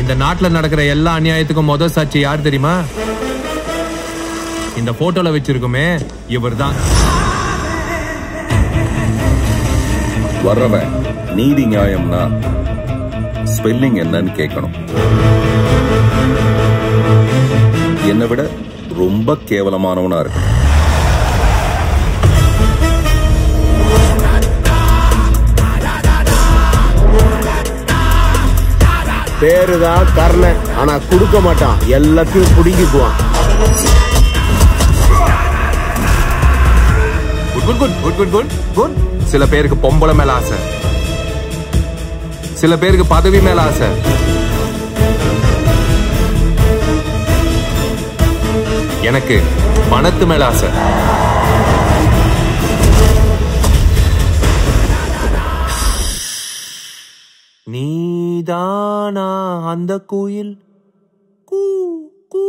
இந்த நாட்டுல நடக்கிற எல்லா அநியாயத்துக்கும் முதல் சாட்சி யார் தெரியுமா? இந்த போட்டோல வச்சிருக்குமே இவர்தான். வர்றவன் நீதி நியாயம்னா ஸ்பெல்லிங் என்னன்னு கேட்கணும். என்னை விட ரொம்ப கேவலமானவனா இருக்கு. பேருதான் கர்ணன், ஆனா கொடுக்க மாட்டான், எல்லாத்தையும் புடுங்கிக்குவான். சில பேருக்கு பொம்பளை மேல ஆசை, சில பேருக்கு பதவி மேல ஆசை, எனக்கு பணத்து மேல ஆசை. நீதானா அந்த கோயில் கூ கூ